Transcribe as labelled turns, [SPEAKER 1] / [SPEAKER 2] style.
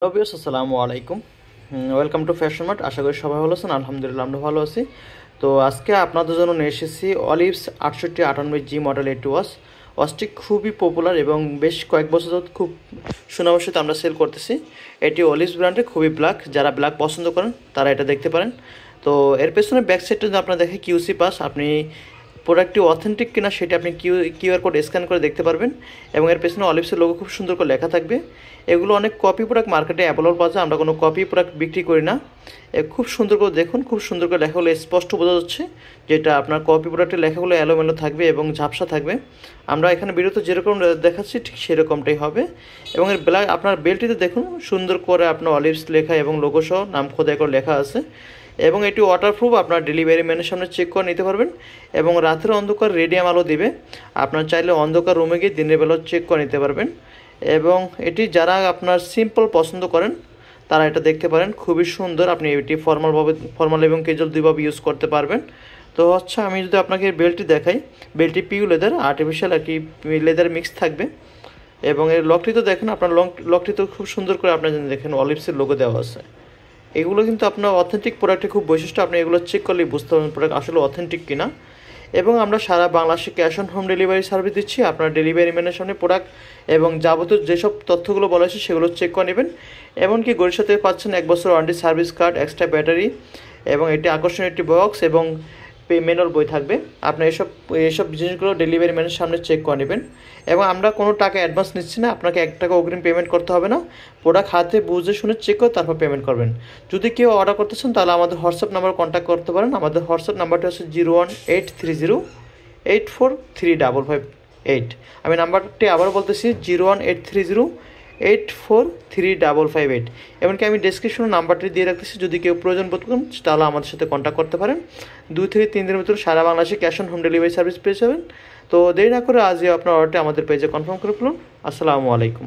[SPEAKER 1] Viewers আসসালামু আলাইকুম। Welcome to fashion mart. আশা করি সবাই ভালো আছেন। আলহামদুলিল্লাহ আমরা ভালো আছি। তো আজকে আপনাদের জন্য নিয়ে এসেছি অলিভস 6898G মডেল এটি ওয়াচটি খুবই পপুলার এবং বেশ কয়েক বছর যাবত খুব সুনামের সাথে আমরা সেল করতেছি। এটি অলিভস ব্র্যান্ডে খুবই ব্ল্যাক, যারা ব্ল্যাক পছন্দ করেন তারা এটা দেখতে পারেন। তো এর পেছনে ব্যাক সাইডটা যদি আপনারা দেখে কিউসি পাস, আপনি প্রোডাক্টটি অথেন্টিক কিনা সেটা আপনি কিউআর কোড স্ক্যান করে দেখতে পারবেন এবং এর পেছনে অলিভসের লোগো খুব সুন্দর করে লেখা থাকবে। এগুলো অনেক কপি প্রোডাক্ট মার্কেটে অ্যাভেলেবল পাওয়া যায়, আমরা কোনো কপি প্রোডাক্ট বিক্রি করি না। খুব সুন্দর করে দেখুন, খুব সুন্দর করে লেখাগুলো স্পষ্ট বোঝা যাচ্ছে যেটা আপনার কপি প্রোডাক্টের লেখাগুলো এলোমেলো থাকবে এবং ঝাপসা থাকবে। আমরা এখানে ভিডিওতে যেরকম দেখাচ্ছি ঠিক সেরকমটাই হবে। এবং এর আপনার বেল্টটিতে দেখুন সুন্দর করে আপনার অলিভস লেখা এবং লোগো সহ নাম খোদাই করে লেখা আছে। এবং এটি ওয়াটারপ্রুফ, আপনার ডেলিভারি ম্যানের সামনে চেক করে নিতে পারবেন এবং রাতের অন্ধকার রেডিয়াম আলো দিবে, আপনার চাইলে অন্ধকার রুমে গিয়ে দিনের বেলা চেক করে নিতে পারবেন। এবং এটি যারা আপনার সিম্পল পছন্দ করেন তারা এটা দেখতে পারেন, খুবই সুন্দর। আপনি এটি ফর্মাল এবং ক্যাজুয়াল দুইভাবে ইউজ করতে পারবেন। তো আচ্ছা, আমি যদি আপনাকে বেল্টটি দেখাই, বেল্টটি পিউ লেদার, আর্টিফিশিয়াল আর কি লেদার মিক্স থাকবে। এবং এর লকটি তো দেখেন, আপনার লকটি তো খুব সুন্দর করে আপনার দেখেন অলিভসের লোগো দেওয়া আছে। এগুলো কিন্তু আপনার অথেন্টিক প্রোডাক্টের খুব বৈশিষ্ট্য, আপনি এগুলো চেক করলেই বুঝতে পারবেন প্রোডাক্ট আসলে অথেন্টিক কিনা। এবং আমরা সারা বাংলাদেশে cash on home delivery service দিচ্ছি। আপনার ডেলিভারি ম্যানের সামনে প্রোডাক্ট এবং যাবতীয় যেসব তথ্যগুলো বলা হয়েছে সেগুলো চেক করে নেবেন। এমনকি গরির সাথে পাচ্ছেন 1 বছর warranty, service card, extra battery এবং এটি আকর্ষণীয় একটি বক্স এবং ম্যানুয়াল বই থাকবে। আপনি এইসব জিনিসগুলো ডেলিভারি ম্যানের সামনে চেক করে নেবেন। এবং আমরা কোনো টাকা অ্যাডভান্স নিচ্ছি না, আপনাকে 1 টাকা অগ্রিম পেমেন্ট করতে হবে না। প্রোডাক্ট হাতে বুঝে শুনে চেক করে তারপর পেমেন্ট করবেন। যদি কেউ অর্ডার করতেছেন তাহলে আমাদের হোয়াটসঅ্যাপ নাম্বার কন্ট্যাক্ট করতে পারেন। আমাদের হোয়াটসঅ্যাপ নাম্বারটা হচ্ছে 01830843558। আমি নাম্বারটি আবারও বলতেছি 01830843558। এমনকি আমি ডেসক্রিপশনে নাম্বারটি দিয়ে রাখতেছি, যদি কেউ প্রয়োজন বোধ করেন তাহলে আমাদের সাথে কন্ট্যাক্ট করতে পারেন। 2 থেকে 3 দিনের ভিতরে সারা বাংলাদেশে cash on home delivery service পেয়ে যাবেন। তো দেরি না করে আজই আপনার অর্ডারটি আমাদের পেজে কনফার্ম করে ফেলুন। আসসালামু আলাইকুম।